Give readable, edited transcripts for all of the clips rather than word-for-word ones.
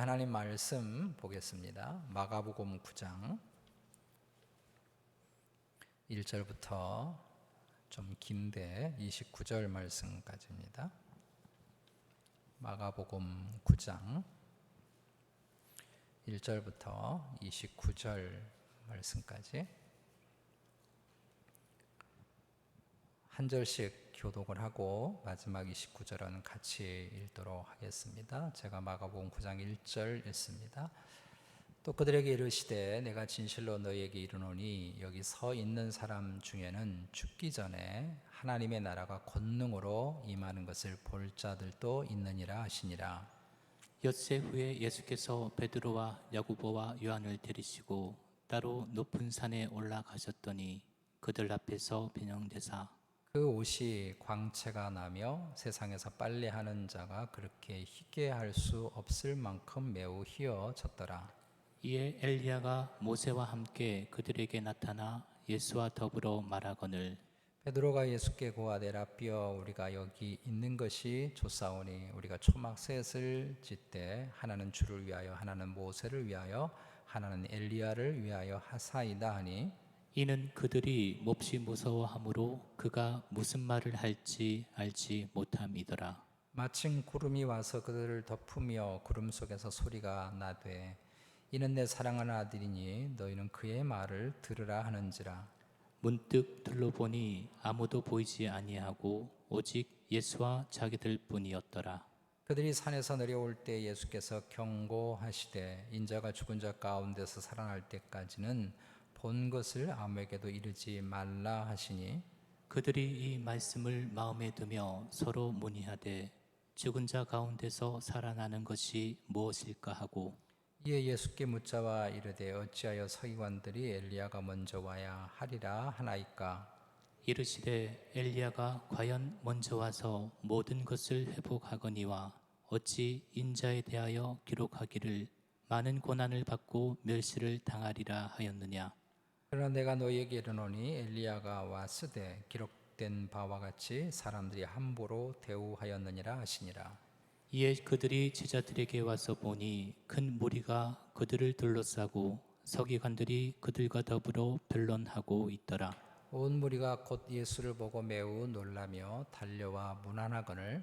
하나님 말씀 보겠습니다. 마가복음 9장 1절부터 좀 긴데 29절 말씀까지입니다. 마가복음 9장 1절부터 29절 말씀까지 한 절씩 교독을 하고 마지막 29절은 같이 읽도록 하겠습니다. 제가 마가복음 9장 1절 읽습니다. 또 그들에게 이르시되 내가 진실로 너희에게 이르노니 여기 서 있는 사람 중에는 죽기 전에 하나님의 나라가 권능으로 임하는 것을 볼 자들도 있느니라 하시니라. 엿새 후에 예수께서 베드로와 야고보와 요한을 데리시고 따로 높은 산에 올라가셨더니 그들 앞에서 변형되사 그 옷이 광채가 나며 세상에서 빨래하는 자가 그렇게 희게 할 수 없을 만큼 매우 희어졌더라. 이에 엘리야가 모세와 함께 그들에게 나타나 예수와 더불어 말하거늘 베드로가 예수께 고하되 라삐어 우리가 여기 있는 것이 좋사오니 우리가 초막 셋을 짓되 하나는 주를 위하여 하나는 모세를 위하여 하나는 엘리야를 위하여 하사이다 하니 이는 그들이 몹시 무서워하므로 그가 무슨 말을 할지 알지 못함이더라. 마침 구름이 와서 그들을 덮으며 구름 속에서 소리가 나되 이는 내 사랑하는 아들이니 너희는 그의 말을 들으라 하는지라. 문득 둘러보니 아무도 보이지 아니하고 오직 예수와 자기들 뿐이었더라. 그들이 산에서 내려올 때 예수께서 경고하시되 인자가 죽은 자 가운데서 살아날 때까지는 본 것을 아무에게도 이르지 말라 하시니 그들이 이 말씀을 마음에 두며 서로 문의하되 죽은 자 가운데서 살아나는 것이 무엇일까 하고 이에 예수께 묻자와 이르되 어찌하여 서기관들이 엘리야가 먼저 와야 하리라 하나이까. 이르시되 엘리야가 과연 먼저 와서 모든 것을 회복하거니와 어찌 인자에 대하여 기록하기를 많은 고난을 받고 멸시를 당하리라 하였느냐. 그러나 내가 너희에게 이르노니 엘리야가 왔으되 기록된 바와 같이 사람들이 함부로 대우하였느니라 하시니라. 이에 그들이 제자들에게 와서 보니 큰 무리가 그들을 둘러싸고 서기관들이 그들과 더불어 변론하고 있더라. 온 무리가 곧 예수를 보고 매우 놀라며 달려와 문안하거늘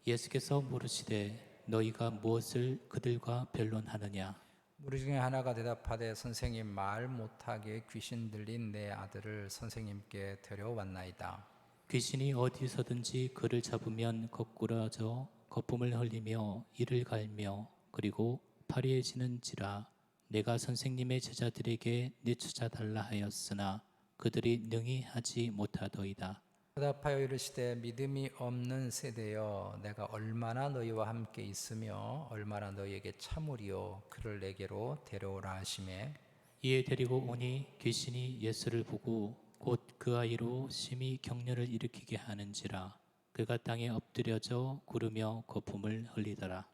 예수께서 물으시되 너희가 무엇을 그들과 변론하느냐. 무리 중에 하나가 대답하되 선생님 말 못하게 귀신 들린 내 아들을 선생님께 데려왔나이다. 귀신이 어디서든지 그를 잡으면 거꾸러져 거품을 흘리며 이를 갈며 그리고 파리해지는지라. 내가 선생님의 제자들에게 내쫓아달라 하였으나 그들이 능히 하지 못하더이다. 대답하여 이르시되 믿음이 없는 세대여 내가 얼마나 너희와 함께 있으며 얼마나 너희에게 참으리요 그를 내게로 데려오라 하시매 이에 데리고 오니 귀신이 예수를 보고 곧 그 아이로 심히 격려를 일으키게 하는지라. 그가 땅에 엎드려져 구르며 거품을 흘리더라.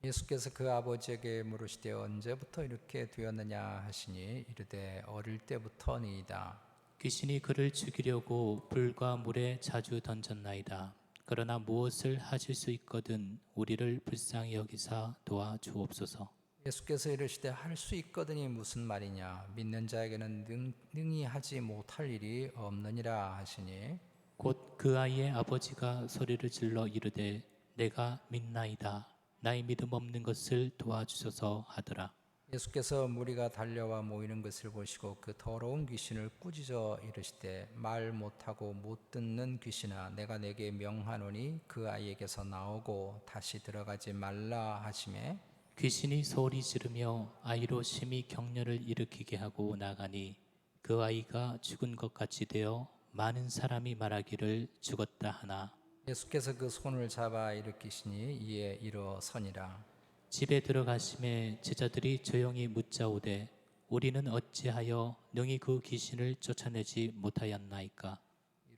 예수께서 그 아버지에게 물으시되 언제부터 이렇게 되었느냐 하시니 이르되 어릴 때부터니이다. 귀신이 그를 죽이려고 불과 물에 자주 던졌나이다. 그러나 무엇을 하실 수 있거든 우리를 불쌍히 여기사 도와주옵소서. 예수께서 이르시되 할 수 있거든이 무슨 말이냐 믿는 자에게는 능히 하지 못할 일이 없느니라 하시니 곧 그 아이의 아버지가 소리를 질러 이르되 내가 믿나이다. 나의 믿음 없는 것을 도와주소서 하더라. 예수께서 무리가 달려와 모이는 것을 보시고 그 더러운 귀신을 꾸짖어 이르시되 말 못하고 못 듣는 귀신아 내가 내게 명하노니 그 아이에게서 나오고 다시 들어가지 말라 하시매 귀신이 소리 지르며 아이로 심히 격려를 일으키게 하고 나가니 그 아이가 죽은 것 같이 되어 많은 사람이 말하기를 죽었다 하나 예수께서 그 손을 잡아 일으키시니 이에 일어서니라. 집에 들어가심에 제자들이 조용히 묻자오되 우리는 어찌하여 능히 그 귀신을 쫓아내지 못하였나이까.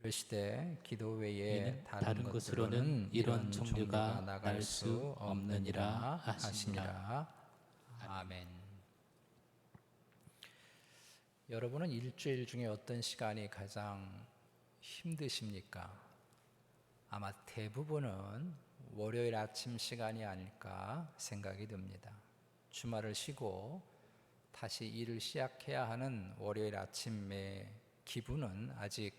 이르시되 기도 외에 이는 다른 것으로는 이런 종류가 나갈 수 없느니라 하시니라. 아멘. 여러분은 일주일 중에 어떤 시간이 가장 힘드십니까? 아마 대부분은 월요일 아침 시간이 아닐까 생각이 듭니다. 주말을 쉬고 다시 일을 시작해야 하는 월요일 아침의 기분은 아직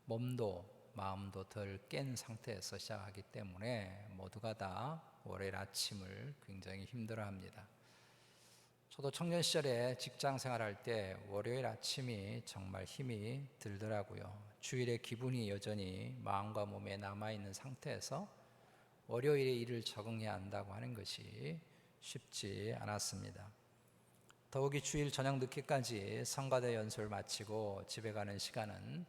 몸도 마음도 덜 깬 상태에서 시작하기 때문에 모두가 다 월요일 아침을 굉장히 힘들어합니다. 저도 청년 시절에 직장 생활할 때 월요일 아침이 정말 힘이 들더라고요. 주일의 기분이 여전히 마음과 몸에 남아있는 상태에서 월요일에 일을 적응해야 한다고 하는 것이 쉽지 않았습니다. 더욱이 주일 저녁 늦게까지 성가대 연설을 마치고 집에 가는 시간은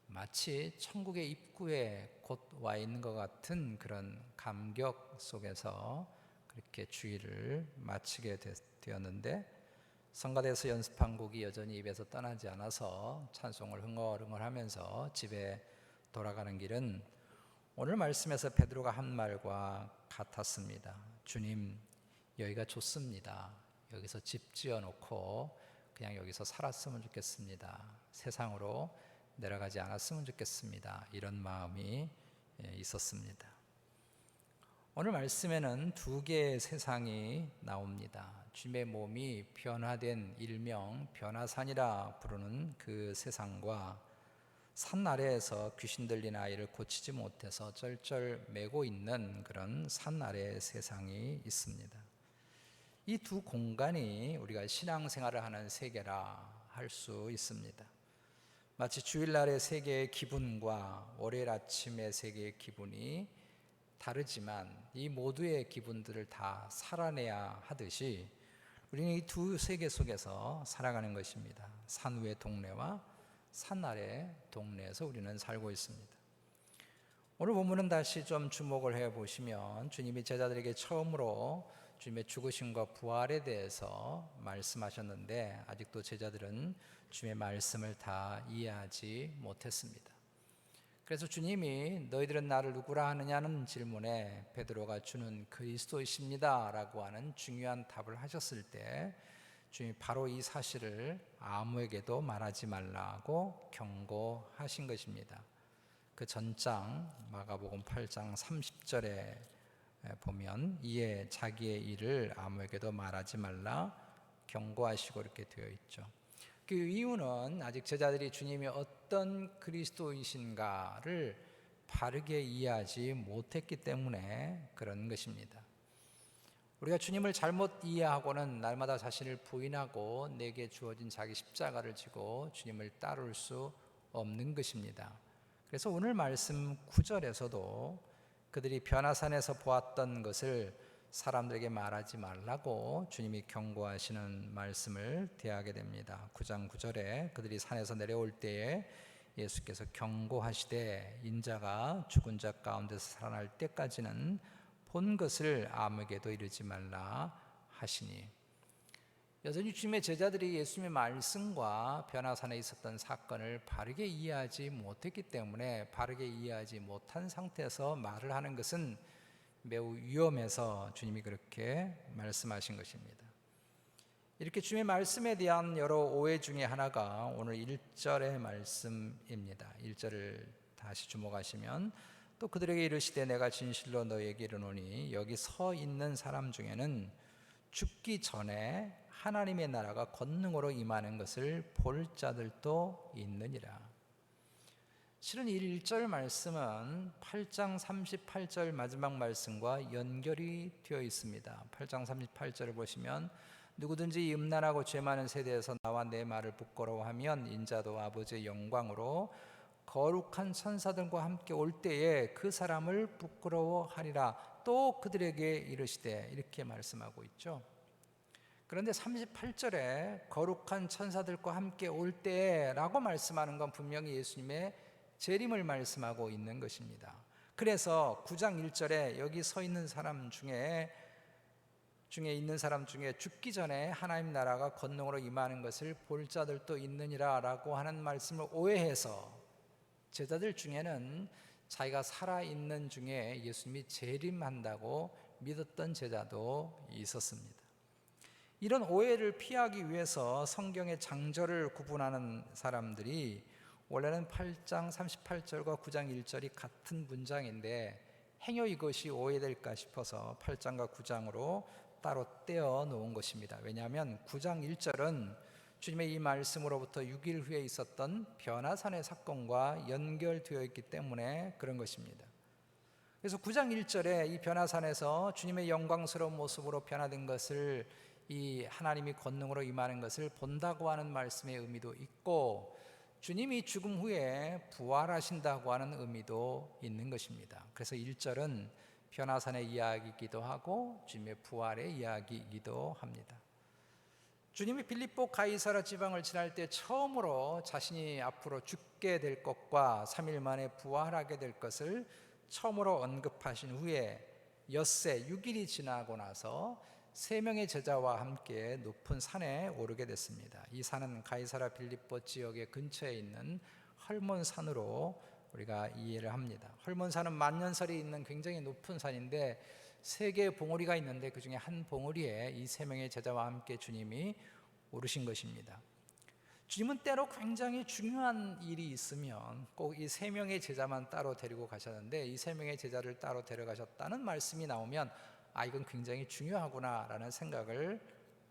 마치 천국의 입구에 곧 와 있는 것 같은 그런 감격 속에서 그렇게 주일을 마치게 되었는데, 성가대에서 연습한 곡이 여전히 입에서 떠나지 않아서 찬송을 흥얼흥얼 하면서 집에 돌아가는 길은 오늘 말씀에서 베드로가 한 말과 같았습니다. 주님, 여기가 좋습니다. 여기서 집 지어놓고 그냥 여기서 살았으면 좋겠습니다. 세상으로 내려가지 않았으면 좋겠습니다. 이런 마음이 있었습니다. 오늘 말씀에는 두 개의 세상이 나옵니다. 주님의 몸이 변화된 일명 변화산이라 부르는 그 세상과 산 아래에서 귀신 들린 아이를 고치지 못해서 쩔쩔 매고 있는 그런 산 아래의 세상이 있습니다. 이 두 공간이 우리가 신앙생활을 하는 세계라 할 수 있습니다. 마치 주일날의 세계의 기분과 월요일 아침의 세계의 기분이 다르지만 이 모두의 기분들을 다 살아내야 하듯이 우리는 이 두 세계 속에서 살아가는 것입니다. 산 위의 동네와 산 아래 동네에서 우리는 살고 있습니다. 오늘 본문은 다시 좀 주목을 해보시면 주님이 제자들에게 처음으로 주님의 죽으심과 부활에 대해서 말씀하셨는데 아직도 제자들은 주님의 말씀을 다 이해하지 못했습니다. 그래서 주님이 너희들은 나를 누구라 하느냐는 질문에 베드로가 주는 그리스도이십니다 라고 하는 중요한 답을 하셨을 때 주님이 바로 이 사실을 아무에게도 말하지 말라고 경고하신 것입니다. 그 전장 마가복음 8장 30절에 보면 이에 자기의 일을 아무에게도 말하지 말라 경고하시고 이렇게 되어 있죠. 그 이유는 아직 제자들이 주님이 어떤 그리스도이신가를 바르게 이해하지 못했기 때문에 그런 것입니다. 우리가 주님을 잘못 이해하고는 날마다 자신을 부인하고 내게 주어진 자기 십자가를 지고 주님을 따를 수 없는 것입니다. 그래서 오늘 말씀 9절에서도 그들이 변화산에서 보았던 것을 사람들에게 말하지 말라고 주님이 경고하시는 말씀을 대하게 됩니다. 9장 9절에 그들이 산에서 내려올 때에 예수께서 경고하시되 인자가 죽은 자 가운데서 살아날 때까지는 본 것을 아무에게도 이르지 말라 하시니, 여전히 주님의 제자들이 예수님의 말씀과 변화산에 있었던 사건을 바르게 이해하지 못했기 때문에 바르게 이해하지 못한 상태에서 말을 하는 것은 매우 위험해서 주님이 그렇게 말씀하신 것입니다. 이렇게 주님의 말씀에 대한 여러 오해 중에 하나가 오늘 1절의 말씀입니다. 1절을 다시 주목하시면 또 그들에게 이르시되 내가 진실로 너희에게 이르노니 여기 서 있는 사람 중에는 죽기 전에 하나님의 나라가 권능으로 임하는 것을 볼 자들도 있느니라. 실은 이 1절 말씀은 8장 38절 마지막 말씀과 연결이 되어 있습니다. 8장 38절을 보시면 누구든지 이 음란하고 죄 많은 세대에서 나와 내 말을 부끄러워하면 인자도 아버지의 영광으로 거룩한 천사들과 함께 올 때에 그 사람을 부끄러워하리라. 또 그들에게 이르시되 이렇게 말씀하고 있죠. 그런데 38절에 거룩한 천사들과 함께 올 때라고 말씀하는 건 분명히 예수님의 재림을 말씀하고 있는 것입니다. 그래서 9장 1절에 여기 서 있는 사람 중에 있는 사람 중에 죽기 전에 하나님 나라가 권능으로 임하는 것을 볼 자들도 있느니라 라고 하는 말씀을 오해해서 제자들 중에는 자기가 살아있는 중에 예수님이 재림한다고 믿었던 제자도 있었습니다. 이런 오해를 피하기 위해서 성경의 장절을 구분하는 사람들이 원래는 8장 38절과 9장 1절이 같은 문장인데 행여 이것이 오해될까 싶어서 8장과 9장으로 따로 떼어 놓은 것입니다. 왜냐하면 9장 1절은 주님의 이 말씀으로부터 6일 후에 있었던 변화산의 사건과 연결되어 있기 때문에 그런 것입니다. 그래서 9장 1절에 이 변화산에서 주님의 영광스러운 모습으로 변화된 것을, 이 하나님이 권능으로 임하는 것을 본다고 하는 말씀의 의미도 있고, 주님이 죽음 후에 부활하신다고 하는 의미도 있는 것입니다. 그래서 1절은 변화산의 이야기이기도 하고 주님의 부활의 이야기이기도 합니다. 주님이 빌립보 가이사라 지방을 지날 때 처음으로 자신이 앞으로 죽게 될 것과 3일 만에 부활하게 될 것을 처음으로 언급하신 후에 엿새 6일이 지나고 나서 3명의 제자와 함께 높은 산에 오르게 됐습니다. 이 산은 가이사라 빌립보 지역의 근처에 있는 헐몬산으로 우리가 이해를 합니다. 헐몬산은 만년설이 있는 굉장히 높은 산인데 3개의 봉우리가 있는데 그 중에 한 봉우리에 이 3명의 제자와 함께 주님이 오르신 것입니다. 주님은 때로 굉장히 중요한 일이 있으면 꼭 이 3명의 제자만 따로 데리고 가셨는데, 이 3명의 제자를 따로 데려가셨다는 말씀이 나오면 이건 굉장히 중요하구나 라는 생각을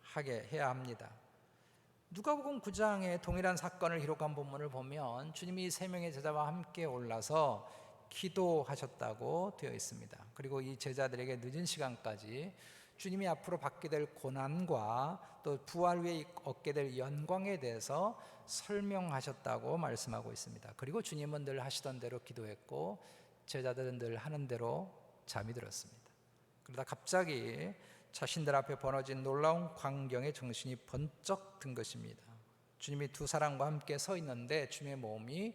하게 해야 합니다. 누가복음 9장에 동일한 사건을 기록한 본문을 보면 주님이 3명의 제자와 함께 올라서 기도하셨다고 되어 있습니다. 그리고 이 제자들에게 늦은 시간까지 주님이 앞으로 받게 될 고난과 또 부활 후에 얻게 될 영광에 대해서 설명하셨다고 말씀하고 있습니다. 그리고 주님은 늘 하시던 대로 기도했고 제자들은 늘 하는 대로 잠이 들었습니다. 그러다 갑자기 자신들 앞에 벌어진 놀라운 광경에 정신이 번쩍 든 것입니다. 주님이 2 사람과 함께 서 있는데 주님의 몸이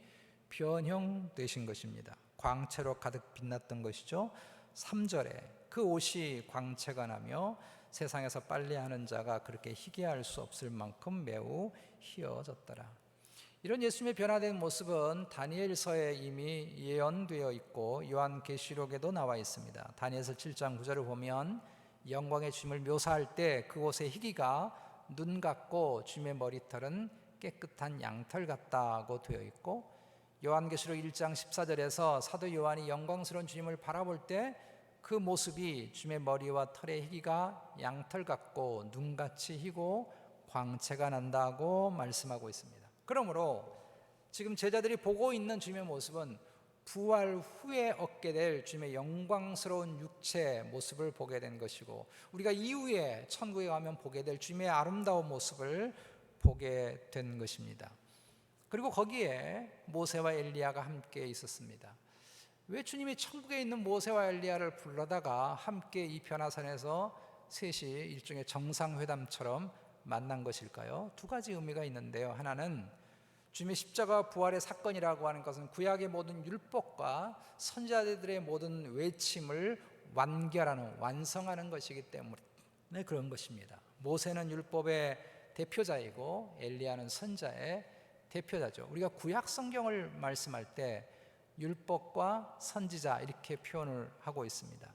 변형되신 것입니다. 광채로 가득 빛났던 것이죠. 3절에 그 옷이 광채가 나며 세상에서 빨래하는 자가 그렇게 희게할 수 없을 만큼 매우 희어졌더라. 이런 예수님의 변화된 모습은 다니엘서에 이미 예언되어 있고 요한계시록에도 나와 있습니다. 다니엘서 7장 9절을 보면 영광의 주님을 묘사할 때 그곳의 희기가 눈 같고 주님의 머리털은 깨끗한 양털 같다고 되어 있고, 요한계시록 1장 14절에서 사도 요한이 영광스러운 주님을 바라볼 때 그 모습이 주님의 머리와 털의 희기가 양털 같고 눈같이 희고 광채가 난다고 말씀하고 있습니다. 그러므로 지금 제자들이 보고 있는 주님의 모습은 부활 후에 얻게 될 주님의 영광스러운 육체 모습을 보게 된 것이고, 우리가 이후에 천국에 가면 보게 될 주님의 아름다운 모습을 보게 된 것입니다. 그리고 거기에 모세와 엘리야가 함께 있었습니다. 왜 주님이 천국에 있는 모세와 엘리야를 불러다가 함께 이 변화산에서 셋이 일종의 정상회담처럼 만난 것일까요? 2가지 의미가 있는데요. 하나는 주님의 십자가 부활의 사건이라고 하는 것은 구약의 모든 율법과 선지자들의 모든 외침을 완결하는, 완성하는 것이기 때문에 그런 것입니다. 모세는 율법의 대표자이고 엘리야는 선자의 대표자죠. 우리가 구약 성경을 말씀할 때 율법과 선지자 이렇게 표현을 하고 있습니다.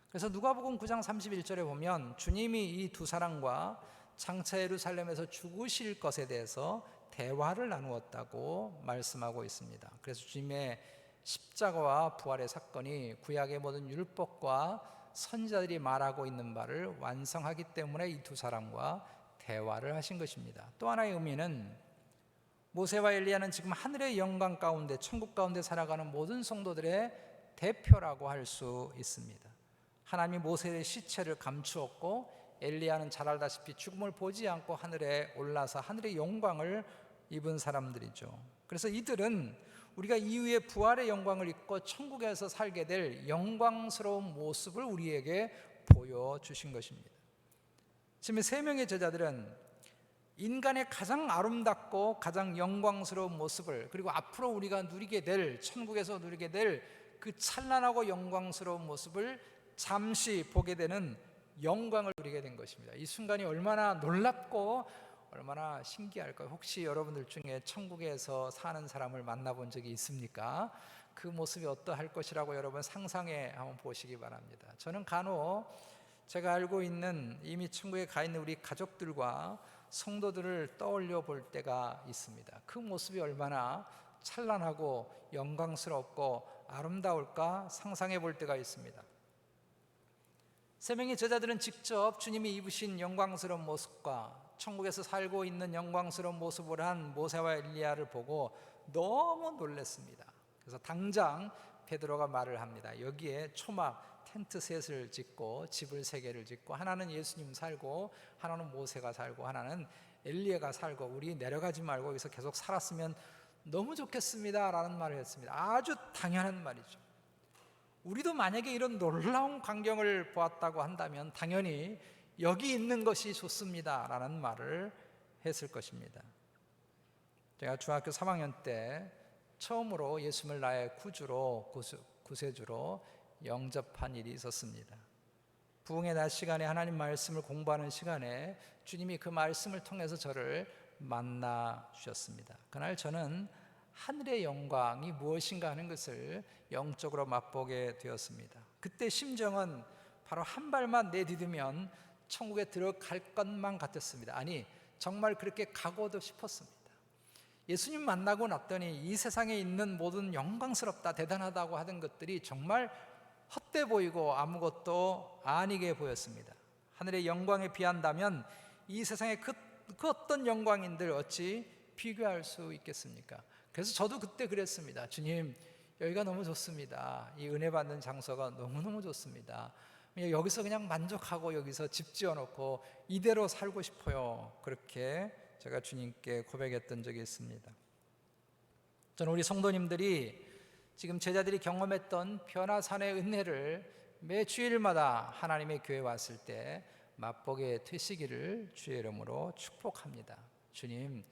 그래서 누가복음 9장 31절에 보면 주님이 이 2 사람과 장차 예루살렘에서 죽으실 것에 대해서 대화를 나누었다고 말씀하고 있습니다. 그래서 주님의 십자가와 부활의 사건이 구약의 모든 율법과 선지자들이 말하고 있는 바를 완성하기 때문에 이 2 사람과 대화를 하신 것입니다. 또 하나의 의미는 모세와 엘리야는 지금 하늘의 영광 가운데, 천국 가운데 살아가는 모든 성도들의 대표라고 할 수 있습니다. 하나님이 모세의 시체를 감추었고 엘리야는 잘 알다시피 죽음을 보지 않고 하늘에 올라서 하늘의 영광을 입은 사람들이죠. 그래서 이들은 우리가 이후에 부활의 영광을 입고 천국에서 살게 될 영광스러운 모습을 우리에게 보여주신 것입니다. 지금 3명의 제자들은 인간의 가장 아름답고 가장 영광스러운 모습을, 그리고 앞으로 우리가 누리게 될, 천국에서 누리게 될 그 찬란하고 영광스러운 모습을 잠시 보게 되는 영광을 누리게 된 것입니다. 이 순간이 얼마나 놀랍고 얼마나 신기할까요? 혹시 여러분들 중에 천국에서 사는 사람을 만나본 적이 있습니까? 그 모습이 어떠할 것이라고 여러분 상상해 한번 보시기 바랍니다. 저는 간혹 제가 알고 있는 이미 천국에 가 있는 우리 가족들과 성도들을 떠올려 볼 때가 있습니다. 그 모습이 얼마나 찬란하고 영광스럽고 아름다울까 상상해 볼 때가 있습니다. 세 명의 제자들은 직접 주님이 입으신 영광스러운 모습과 천국에서 살고 있는 영광스러운 모습을 한 모세와 엘리야를 보고 너무 놀랐습니다. 그래서 당장 베드로가 말을 합니다. 여기에 초막 텐트 셋을 짓고 집을 세 개를 짓고, 하나는 예수님 살고, 하나는 모세가 살고, 하나는 엘리야가 살고, 우리 내려가지 말고 여기서 계속 살았으면 너무 좋겠습니다 라는 말을 했습니다. 아주 당연한 말이죠. 우리도 만약에 이런 놀라운 광경을 보았다고 한다면 당연히 여기 있는 것이 좋습니다 라는 말을 했을 것입니다. 제가 중학교 3학년 때 처음으로 예수님을 나의 구주로, 구세주로 영접한 일이 있었습니다. 부흥의 낮 시간에 하나님 말씀을 공부하는 시간에 주님이 그 말씀을 통해서 저를 만나 주셨습니다. 그날 저는 하늘의 영광이 무엇인가 하는 것을 영적으로 맛보게 되었습니다. 그때 심정은 바로 한 발만 내디디면 천국에 들어갈 것만 같았습니다. 아니, 정말 그렇게 가고도 싶었습니다. 예수님 만나고 났더니 이 세상에 있는 모든 영광스럽다, 대단하다고 하던 것들이 정말 헛돼 보이고 아무것도 아니게 보였습니다. 하늘의 영광에 비한다면 이 세상의 그 어떤 영광인들 어찌 비교할 수 있겠습니까? 그래서 저도 그때 그랬습니다. 주님, 여기가 너무 좋습니다. 이 은혜 받는 장소가 너무너무 좋습니다. 여기서 그냥 만족하고 여기서 집 지어놓고 이대로 살고 싶어요. 그렇게 제가 주님께 고백했던 적이 있습니다. 저는 우리 성도님들이 지금 제자들이 경험했던 변화산의 은혜를 매 주일마다 하나님의 교회에 왔을 때 맛보게 되시기를 주의 이름으로 축복합니다. 주님,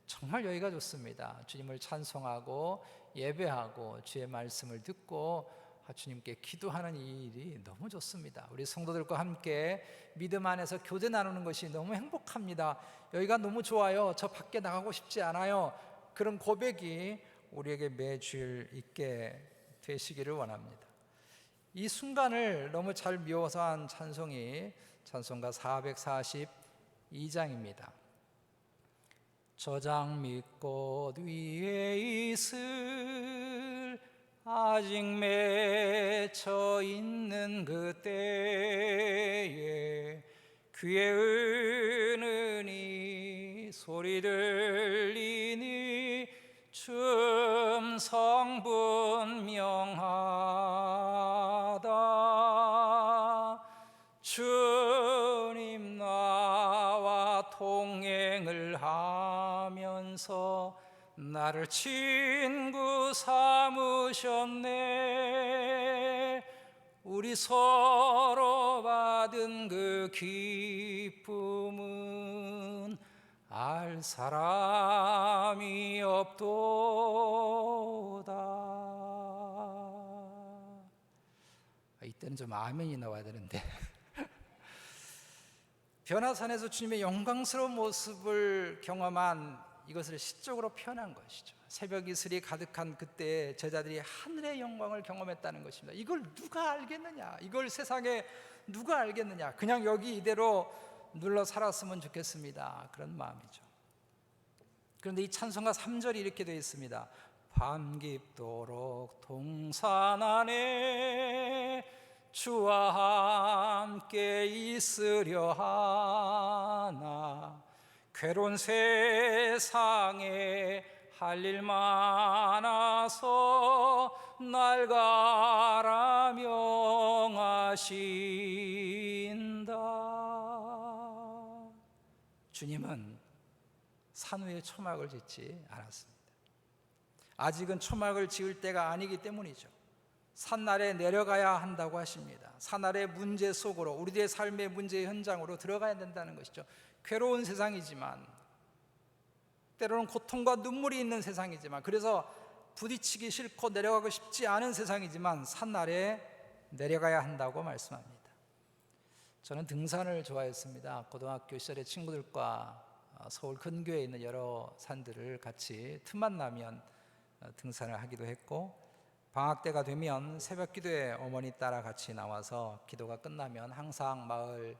정말 여기가 좋습니다. 주님을 찬송하고 예배하고 주의 말씀을 듣고 주님께 기도하는 이 일이 너무 좋습니다. 우리 성도들과 함께 믿음 안에서 교제 나누는 것이 너무 행복합니다. 여기가 너무 좋아요. 저 밖에 나가고 싶지 않아요. 그런 고백이 우리에게 매주일 있게 되시기를 원합니다. 이 순간을 너무 잘 미워서 한 찬송이 찬송가 442장입니다. 저장 밑꽃 위에 있을 아직 맺혀 있는 그때에 귀에 은은히 소리 들리니 춤 성분명하다. 주님 나와 동행을 하면서 나를 친구 삼으셨네. 우리 서로 받은 그 기쁨은 알 사람이 없도다. 이때는 좀 아멘이 나와야 되는데 변화산에서 주님의 영광스러운 모습을 경험한 이것을 시적으로 표현한 것이죠. 새벽 이슬이 가득한 그때 제자들이 하늘의 영광을 경험했다는 것입니다. 이걸 누가 알겠느냐? 이걸 세상에 누가 알겠느냐? 그냥 여기 이대로 눌러 살았으면 좋겠습니다. 그런 마음이죠. 그런데 이 찬송가 3절이 이렇게 되어 있습니다. 밤 깊도록 동산 안에 주와 함께 있으려 하나. 괴로운 세상에 할 일 많아서 날 가라 명하신다. 주님은 산 위에 초막을 짓지 않았습니다. 아직은 초막을 지을 때가 아니기 때문이죠. 산 아래 내려가야 한다고 하십니다. 산 아래 문제 속으로, 우리들의 삶의 문제의 현장으로 들어가야 된다는 것이죠. 괴로운 세상이지만, 때로는 고통과 눈물이 있는 세상이지만, 그래서 부딪히기 싫고 내려가고 싶지 않은 세상이지만 산 아래 내려가야 한다고 말씀합니다. 저는 등산을 좋아했습니다. 고등학교 시절에 친구들과 서울 근교에 있는 여러 산들을 같이 틈만 나면 등산을 하기도 했고, 방학 때가 되면 새벽 기도에 어머니 따라 같이 나와서 기도가 끝나면 항상 마을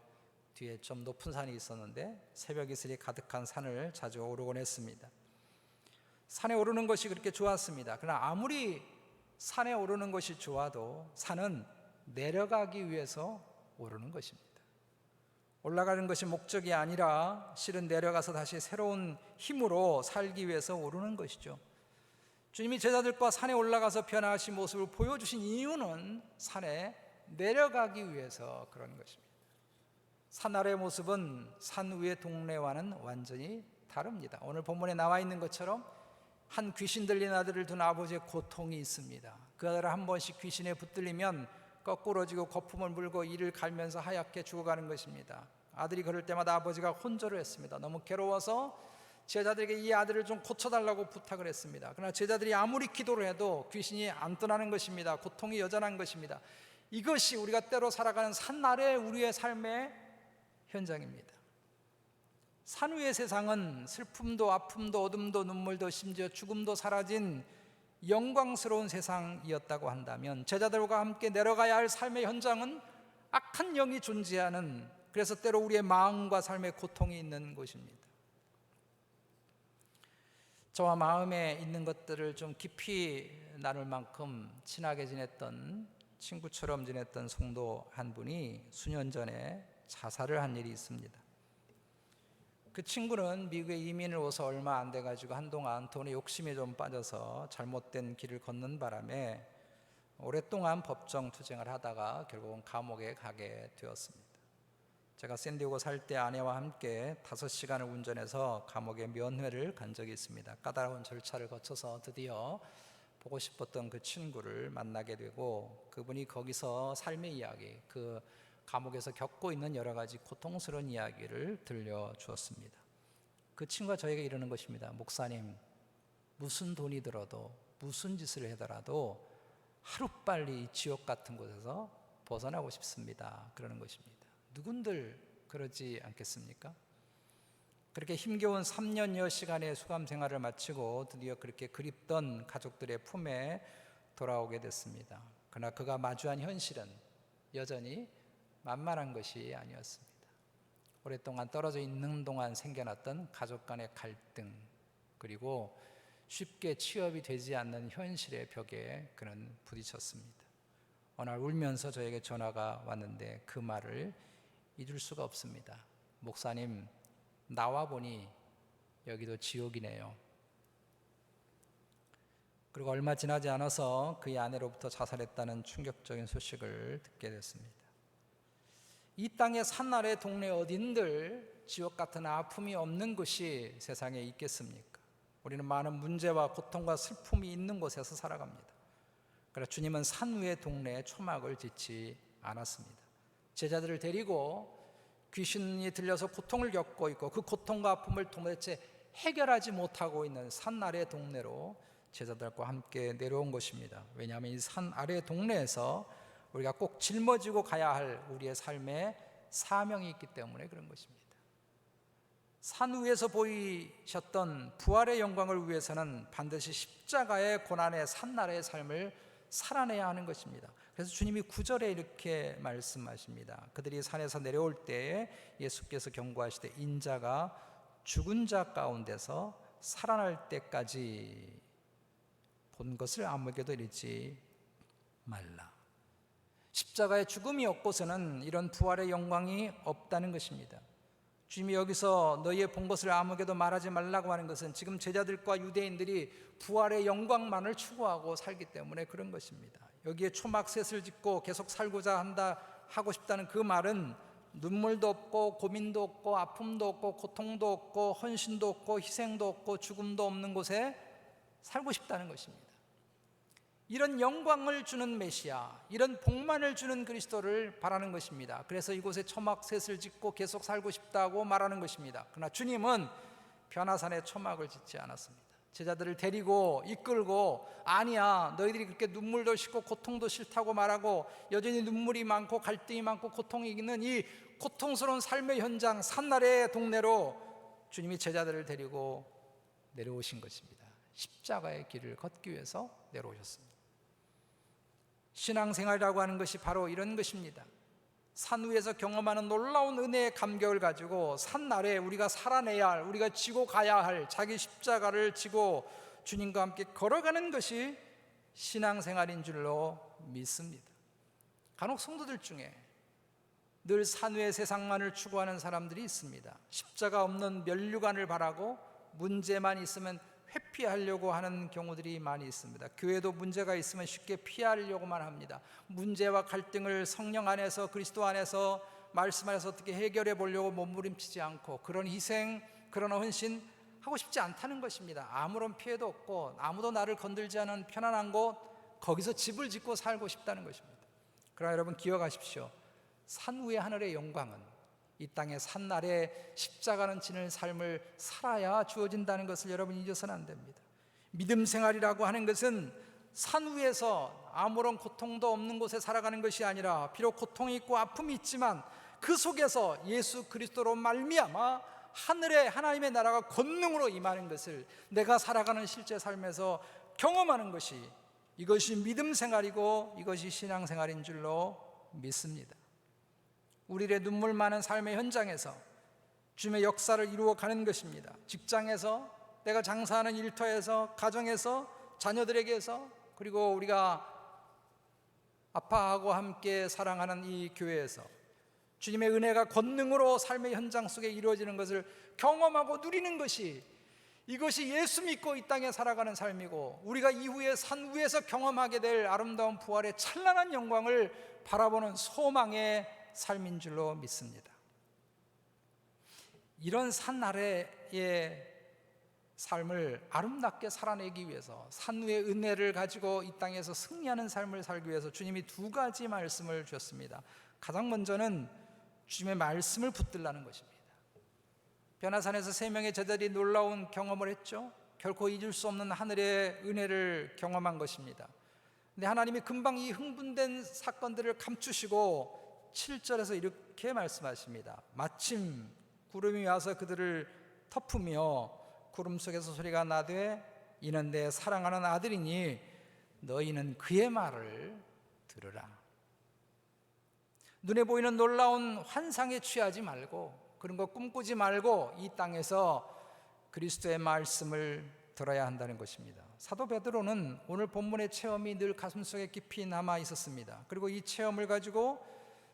뒤에 좀 높은 산이 있었는데 새벽 이슬이 가득한 산을 자주 오르곤 했습니다. 산에 오르는 것이 그렇게 좋았습니다. 그러나 아무리 산에 오르는 것이 좋아도 산은 내려가기 위해서 오르는 것입니다. 올라가는 것이 목적이 아니라 실은 내려가서 다시 새로운 힘으로 살기 위해서 오르는 것이죠. 주님이 제자들과 산에 올라가서 변화하신 모습을 보여주신 이유는 산에 내려가기 위해서 그런 것입니다. 산 아래의 모습은 산 위의 동네와는 완전히 다릅니다. 오늘 본문에 나와 있는 것처럼 한 귀신 들린 아들을 둔 아버지의 고통이 있습니다. 그 아들을 한 번씩 귀신에 붙들리면 거꾸러지고 거품을 물고 이를 갈면서 하얗게 죽어가는 것입니다. 아들이 그럴 때마다 아버지가 혼절을 했습니다. 너무 괴로워서 제자들에게 이 아들을 좀 고쳐달라고 부탁을 했습니다. 그러나 제자들이 아무리 기도를 해도 귀신이 안 떠나는 것입니다. 고통이 여전한 것입니다. 이것이 우리가 때로 살아가는 산 아래 우리의 삶의 현장입니다. 산 위의 세상은 슬픔도 아픔도 어둠도 눈물도 심지어 죽음도 사라진 영광스러운 세상이었다고 한다면, 제자들과 함께 내려가야 할 삶의 현장은 악한 영이 존재하는, 그래서 때로 우리의 마음과 삶의 고통이 있는 곳입니다. 저와 마음에 있는 것들을 좀 깊이 나눌 만큼 친하게 지냈던, 친구처럼 지냈던 성도 한 분이 수년 전에 자살을 한 일이 있습니다. 그 친구는 미국에 이민을 오서 얼마 안 돼가지고 한동안 돈에 욕심에 좀 빠져서 잘못된 길을 걷는 바람에 오랫동안 법정 투쟁을 하다가 결국은 감옥에 가게 되었습니다. 제가 샌디에고 살 때 아내와 함께 5시간을 운전해서 감옥에 면회를 간 적이 있습니다. 까다로운 절차를 거쳐서 드디어 보고 싶었던 그 친구를 만나게 되고, 그분이 거기서 삶의 이야기, 그 감옥에서 겪고 있는 여러 가지 고통스러운 이야기를 들려주었습니다. 그 친구가 저에게 이러는 것입니다. 목사님, 무슨 돈이 들어도 무슨 짓을 하더라도 하루빨리 이 지옥 같은 곳에서 벗어나고 싶습니다. 그러는 것입니다. 누군들 그러지 않겠습니까? 그렇게 힘겨운 3년여 시간의 수감 생활을 마치고 드디어 그렇게 그립던 가족들의 품에 돌아오게 됐습니다. 그러나 그가 마주한 현실은 여전히 만만한 것이 아니었습니다. 오랫동안 떨어져 있는 동안 생겨났던 가족 간의 갈등, 그리고 쉽게 취업이 되지 않는 현실의 벽에 그는 부딪혔습니다. 어느 날 울면서 저에게 전화가 왔는데 그 말을 잊을 수가 없습니다. 목사님, 나와 보니 여기도 지옥이네요. 그리고 얼마 지나지 않아서 그의 아내로부터 자살했다는 충격적인 소식을 듣게 됐습니다. 이 땅의 산 아래 동네 어딘들 지옥 같은 아픔이 없는 곳이 세상에 있겠습니까? 우리는 많은 문제와 고통과 슬픔이 있는 곳에서 살아갑니다. 그러나 주님은 산 위의 동네에 초막을 짓지 않았습니다. 제자들을 데리고 귀신이 들려서 고통을 겪고 있고 그 고통과 아픔을 도대체 해결하지 못하고 있는 산 아래 동네로 제자들과 함께 내려온 것입니다. 왜냐하면 이 산 아래 동네에서 우리가 꼭 짊어지고 가야 할 우리의 삶의 사명이 있기 때문에 그런 것입니다. 산 위에서 보이셨던 부활의 영광을 위해서는 반드시 십자가의 고난의 산 아래의 삶을 살아내야 하는 것입니다. 그래서 주님이 9절에 이렇게 말씀하십니다. 그들이 산에서 내려올 때에 예수께서 경고하시되 인자가 죽은 자 가운데서 살아날 때까지 본 것을 아무에게도 이르지 말라. 십자가의 죽음이 없고서는 이런 부활의 영광이 없다는 것입니다. 주님이 여기서 너희의 본 것을 아무에게도 말하지 말라고 하는 것은 지금 제자들과 유대인들이 부활의 영광만을 추구하고 살기 때문에 그런 것입니다. 여기에 초막셋을 짓고 계속 살고자 한다 하고 싶다는 그 말은 눈물도 없고 고민도 없고 아픔도 없고 고통도 없고 헌신도 없고 희생도 없고 죽음도 없는 곳에 살고 싶다는 것입니다. 이런 영광을 주는 메시아, 이런 복만을 주는 그리스도를 바라는 것입니다. 그래서 이곳에 초막셋을 짓고 계속 살고 싶다고 말하는 것입니다. 그러나 주님은 변화산에 초막을 짓지 않았습니다. 제자들을 데리고 이끌고 아니야, 너희들이 그렇게 눈물도 싫고 고통도 싫다고 말하고 여전히 눈물이 많고 갈등이 많고 고통이 있는 이 고통스러운 삶의 현장 산 아래의 동네로 주님이 제자들을 데리고 내려오신 것입니다. 십자가의 길을 걷기 위해서 내려오셨습니다. 신앙생활이라고 하는 것이 바로 이런 것입니다. 산 위에서 경험하는 놀라운 은혜의 감격을 가지고 산 아래에 우리가 살아내야 할, 우리가 지고 가야 할 자기 십자가를 지고 주님과 함께 걸어가는 것이 신앙생활인 줄로 믿습니다. 간혹 성도들 중에 늘 산후의 세상만을 추구하는 사람들이 있습니다. 십자가 없는 면류관을 바라고 문제만 있으면 회피하려고 하는 경우들이 많이 있습니다. 교회도 문제가 있으면 쉽게 피하려고만 합니다. 문제와 갈등을 성령 안에서, 그리스도 안에서, 말씀 안에서 어떻게 해결해 보려고 몸부림치지 않고 그런 희생, 그런 헌신 하고 싶지 않다는 것입니다. 아무런 피해도 없고 아무도 나를 건들지 않은 편안한 곳, 거기서 집을 짓고 살고 싶다는 것입니다. 그러나 여러분 기억하십시오. 산 위의 하늘의 영광은 이 땅의 산 아래 십자가는 지는 삶을 살아야 주어진다는 것을 여러분 잊어서는 안 됩니다. 믿음 생활이라고 하는 것은 산 위에서 아무런 고통도 없는 곳에 살아가는 것이 아니라 비록 고통이 있고 아픔이 있지만 그 속에서 예수 그리스도로 말미암아 하늘의 하나님의 나라가 권능으로 임하는 것을 내가 살아가는 실제 삶에서 경험하는 것이, 이것이 믿음 생활이고 이것이 신앙 생활인 줄로 믿습니다. 우리의 눈물 많은 삶의 현장에서 주님의 역사를 이루어가는 것입니다. 직장에서, 내가 장사하는 일터에서, 가정에서, 자녀들에게서, 그리고 우리가 아파하고 함께 사랑하는 이 교회에서 주님의 은혜가 권능으로 삶의 현장 속에 이루어지는 것을 경험하고 누리는 것이, 이것이 예수 믿고 이 땅에 살아가는 삶이고 우리가 이후에 산 위에서 경험하게 될 아름다운 부활의 찬란한 영광을 바라보는 소망의 삶인 줄로 믿습니다. 이런 산 아래의 삶을 아름답게 살아내기 위해서, 산 위의 은혜를 가지고 이 땅에서 승리하는 삶을 살기 위해서 주님이 두 가지 말씀을 주셨습니다. 가장 먼저는 주님의 말씀을 붙들라는 것입니다. 변화산에서 3명의 제자들이 놀라운 경험을 했죠. 결코 잊을 수 없는 하늘의 은혜를 경험한 것입니다. 근데 하나님이 금방 이 흥분된 사건들을 감추시고 7절에서 이렇게 말씀하십니다. 마침 구름이 와서 그들을 덮으며 구름 속에서 소리가 나되 이는 내 사랑하는 아들이니 너희는 그의 말을 들으라. 눈에 보이는 놀라운 환상에 취하지 말고, 그런 거 꿈꾸지 말고 이 땅에서 그리스도의 말씀을 들어야 한다는 것입니다. 사도 베드로는 오늘 본문의 체험이 늘 가슴속에 깊이 남아 있었습니다. 그리고 이 체험을 가지고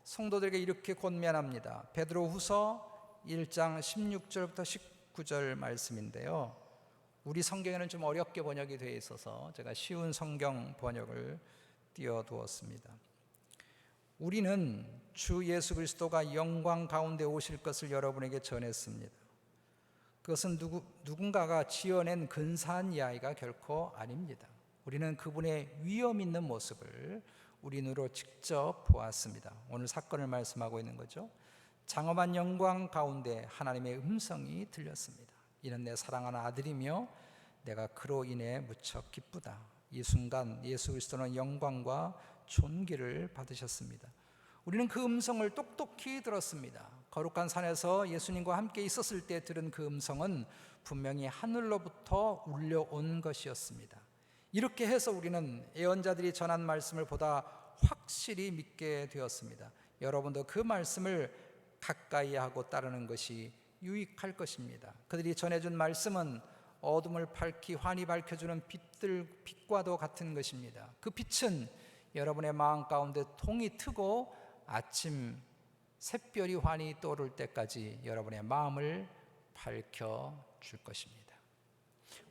성도들에게 이렇게 권면합니다. 베드로후서 1장 16절부터 19절 말씀인데요, 우리 성경에는 좀 어렵게 번역이 되어 있어서 제가 쉬운 성경 번역을 띄워두었습니다. 우리는 주 예수 그리스도가 영광 가운데 오실 것을 여러분에게 전했습니다. 그것은 누군가가 지어낸 근사한 이야기가 결코 아닙니다. 우리는 그분의 위엄 있는 모습을 우리 눈으로 직접 보았습니다. 오늘 사건을 말씀하고 있는 거죠. 장엄한 영광 가운데 하나님의 음성이 들렸습니다. 이는 내 사랑하는 아들이며 내가 그로 인해 무척 기쁘다. 이 순간 예수 그리스도는 영광과 존귀를 받으셨습니다. 우리는 그 음성을 똑똑히 들었습니다. 거룩한 산에서 예수님과 함께 있었을 때 들은 그 음성은 분명히 하늘로부터 울려온 것이었습니다. 이렇게 해서 우리는 예언자들이 전한 말씀을 보다 확실히 믿게 되었습니다. 여러분도 그 말씀을 가까이 하고 따르는 것이 유익할 것입니다. 그들이 전해준 말씀은 어둠을 밝히 환히 밝혀주는 빛과도 같은 것입니다. 그 빛은 여러분의 마음 가운데 통이 트고 아침 샛별이 환히 떠오를 때까지 여러분의 마음을 밝혀줄 것입니다.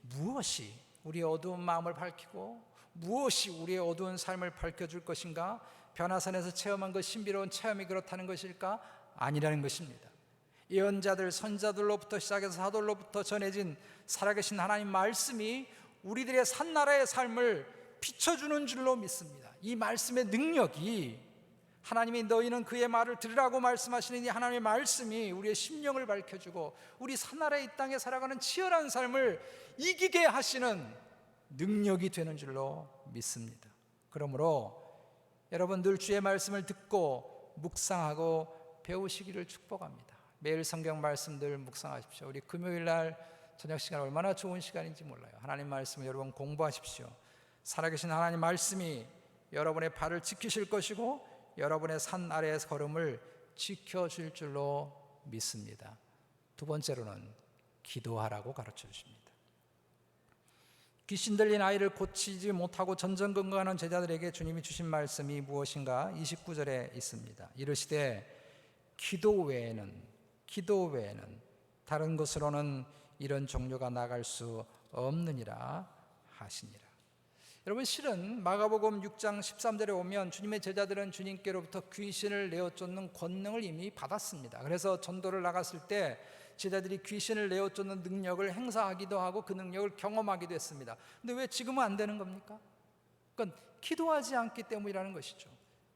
무엇이 우리의 어두운 마음을 밝히고 무엇이 우리의 어두운 삶을 밝혀줄 것인가? 변화산에서 체험한 그 신비로운 체험이 그렇다는 것일까? 아니라는 것입니다. 예언자들, 선자들로부터 시작해서 사도로부터 전해진 살아계신 하나님 말씀이 우리들의 산나라의 삶을 비춰주는 줄로 믿습니다. 이 말씀의 능력이, 하나님이 너희는 그의 말을 들으라고 말씀하시는 이 하나님의 말씀이 우리의 심령을 밝혀주고 우리 산나라의 이 땅에 살아가는 치열한 삶을 이기게 하시는 능력이 되는 줄로 믿습니다. 그러므로 여러분 늘 주의 말씀을 듣고 묵상하고 배우시기를 축복합니다. 매일 성경 말씀들 묵상하십시오. 우리 금요일 날 저녁 시간 얼마나 좋은 시간인지 몰라요. 하나님 말씀을 여러분 공부하십시오. 살아계신 하나님 말씀이 여러분의 발을 지키실 것이고 여러분의 산 아래에서 걸음을 지켜줄 줄로 믿습니다. 두 번째로는 기도하라고 가르쳐 주십니다. 귀신 들린 아이를 고치지 못하고 전전긍긍하는 제자들에게 주님이 주신 말씀이 무엇인가? 29절에 있습니다. 이르시되 기도 외에는 다른 것으로는 이런 종료가 나갈 수 없느니라 하시니라. 여러분, 실은 마가복음 6장 13절에 오면 주님의 제자들은 주님께로부터 귀신을 내어 쫓는 권능을 이미 받았습니다. 그래서 전도를 나갔을 때 제자들이 귀신을 내어 쫓는 능력을 행사하기도 하고 그 능력을 경험하기도 했습니다. 근데 왜 지금은 안 되는 겁니까? 그건 기도하지 않기 때문이라는 것이죠.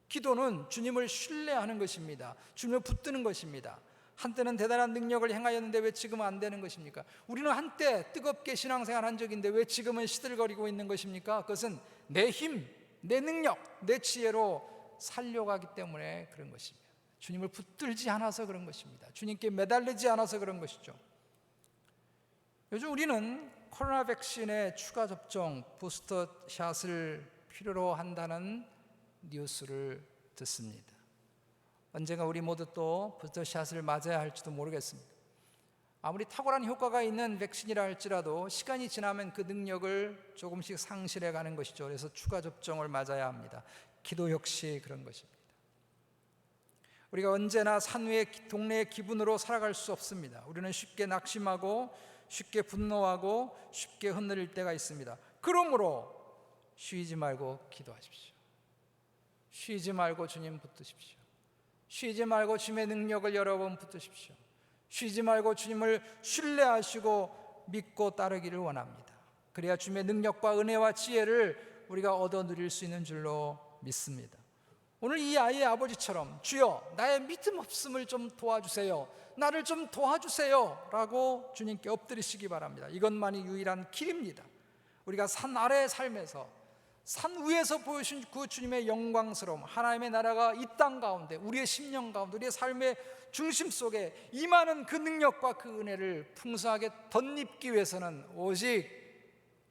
기도는 주님을 신뢰하는 것입니다. 주님을 붙드는 것입니다. 한때는 대단한 능력을 행하였는데 왜 지금은 안 되는 것입니까? 우리는 한때 뜨겁게 신앙생활 한 적인데 왜 지금은 시들거리고 있는 것입니까? 그것은 내 힘, 내 능력, 내 지혜로 살려가기 때문에 그런 것입니다. 주님을 붙들지 않아서 그런 것입니다. 주님께 매달리지 않아서 그런 것이죠. 요즘 우리는 코로나 백신의 추가 접종, 부스터 샷을 필요로 한다는 뉴스를 듣습니다. 언젠가 우리 모두 또 부스터샷을 맞아야 할지도 모르겠습니다. 아무리 탁월한 효과가 있는 백신이라 할지라도 시간이 지나면 그 능력을 조금씩 상실해 가는 것이죠. 그래서 추가 접종을 맞아야 합니다. 기도 역시 그런 것입니다. 우리가 언제나 산 위의 동네의 기분으로 살아갈 수 없습니다. 우리는 쉽게 낙심하고 쉽게 분노하고 쉽게 흔들릴 때가 있습니다. 그러므로 쉬지 말고 기도하십시오. 쉬지 말고 주님 붙드십시오. 쉬지 말고 주님의 능력을 여러 번 붙드십시오. 쉬지 말고 주님을 신뢰하시고 믿고 따르기를 원합니다. 그래야 주님의 능력과 은혜와 지혜를 우리가 얻어 누릴 수 있는 줄로 믿습니다. 오늘 이 아이의 아버지처럼 주여 나의 믿음 없음을 좀 도와주세요, 나를 좀 도와주세요 라고 주님께 엎드리시기 바랍니다. 이것만이 유일한 길입니다. 우리가 산 아래의 삶에서 산 위에서 보여주신 그 주님의 영광스러움, 하나님의 나라가 이 땅 가운데 우리의 심령 가운데 우리의 삶의 중심 속에 임하는 그 능력과 그 은혜를 풍성하게 덧입기 위해서는 오직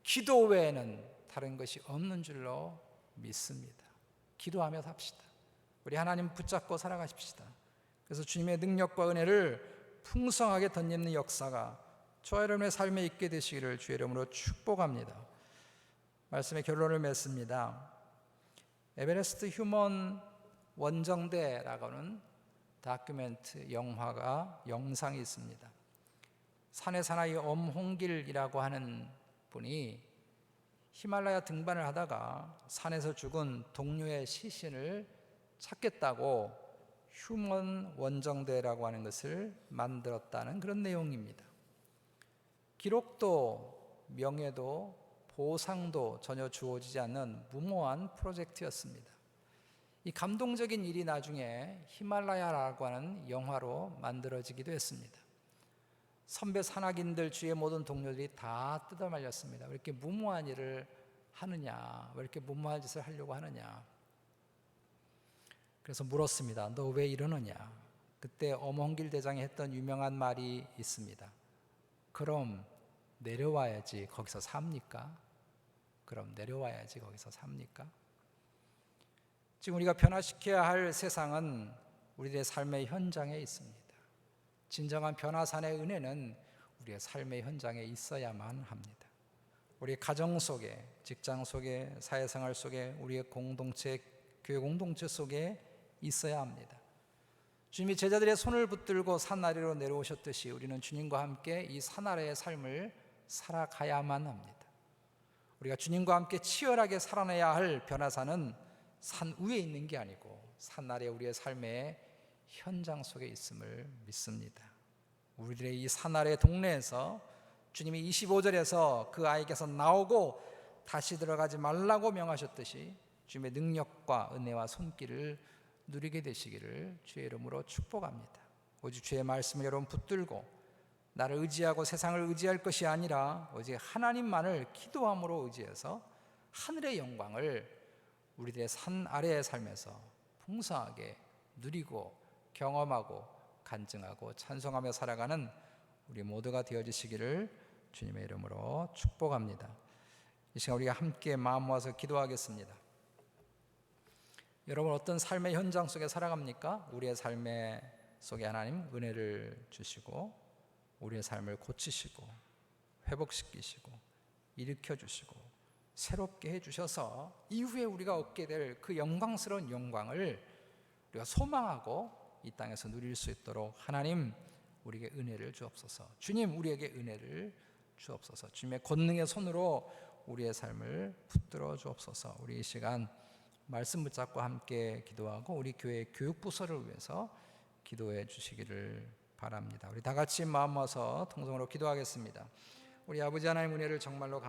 기도 외에는 다른 것이 없는 줄로 믿습니다. 기도하며 삽시다. 우리 하나님 붙잡고 살아가십시다. 그래서 주님의 능력과 은혜를 풍성하게 덧입는 역사가 저와 여러분의 삶에 있게 되시기를 주의 이름으로 축복합니다. 말씀의 결론을 맺습니다. 에베레스트 휴먼 원정대라고 하는 다큐멘트 영상이 있습니다. 산의 사나이 엄홍길이라고 하는 분이 히말라야 등반을 하다가 산에서 죽은 동료의 시신을 찾겠다고 휴먼 원정대라고 하는 것을 만들었다는 그런 내용입니다. 기록도 명예도 보상도 전혀 주어지지 않는 무모한 프로젝트였습니다. 이 감동적인 일이 나중에 히말라야라고 하는 영화로 만들어지기도 했습니다. 선배 산악인들 주위의 모든 동료들이 다 뜯어말렸습니다. 왜 이렇게 무모한 일을 하느냐, 왜 이렇게 무모한 짓을 하려고 하느냐. 그래서 물었습니다. 너 왜 이러느냐. 그때 엄홍길 대장이 했던 유명한 말이 있습니다. 그럼 내려와야지 거기서 삽니까? 그럼 내려와야지 거기서 삽니까? 지금 우리가 변화시켜야 할 세상은 우리의 삶의 현장에 있습니다. 진정한 변화산의 은혜는 우리의 삶의 현장에 있어야만 합니다. 우리 가정 속에, 직장 속에, 사회생활 속에, 우리의 공동체, 교회 공동체 속에 있어야 합니다. 주님이 제자들의 손을 붙들고 산 아래로 내려오셨듯이 우리는 주님과 함께 이 산 아래의 삶을 살아가야만 합니다. 우리가 주님과 함께 치열하게 살아내야 할 변화산은 산 위에 있는 게 아니고 산 아래 우리의 삶의 현장 속에 있음을 믿습니다. 우리들의 이 산 아래 동네에서 주님이 25절에서 그 아이께서 나오고 다시 들어가지 말라고 명하셨듯이 주님의 능력과 은혜와 손길을 누리게 되시기를 주의 이름으로 축복합니다. 오직 주의 말씀을 여러분 붙들고 나를 의지하고 세상을 의지할 것이 아니라 오직 하나님만을 기도함으로 의지해서 하늘의 영광을 우리들의 산 아래의 삶에서 풍성하게 누리고 경험하고 간증하고 찬송하며 살아가는 우리 모두가 되어주시기를 주님의 이름으로 축복합니다. 이 시간 우리가 함께 마음 모아서 기도하겠습니다. 여러분 어떤 삶의 현장 속에 살아갑니까? 우리의 삶의 속에 하나님 은혜를 주시고 우리의 삶을 고치시고 회복시키시고 일으켜주시고 새롭게 해주셔서 이후에 우리가 얻게 될 그 영광스러운 영광을 우리가 소망하고 이 땅에서 누릴 수 있도록 하나님 우리에게 은혜를 주옵소서. 주님 우리에게 은혜를 주옵소서. 주님의 권능의 손으로 우리의 삶을 붙들어 주옵소서. 우리 이 시간 말씀 붙잡고 함께 기도하고 우리 교회 교육부서를 위해서 기도해 주시기를 바랍니다. 우리 다 같이 마음 모아서 통성으로 기도하겠습니다. 우리 아버지 하나님 은혜를 정말로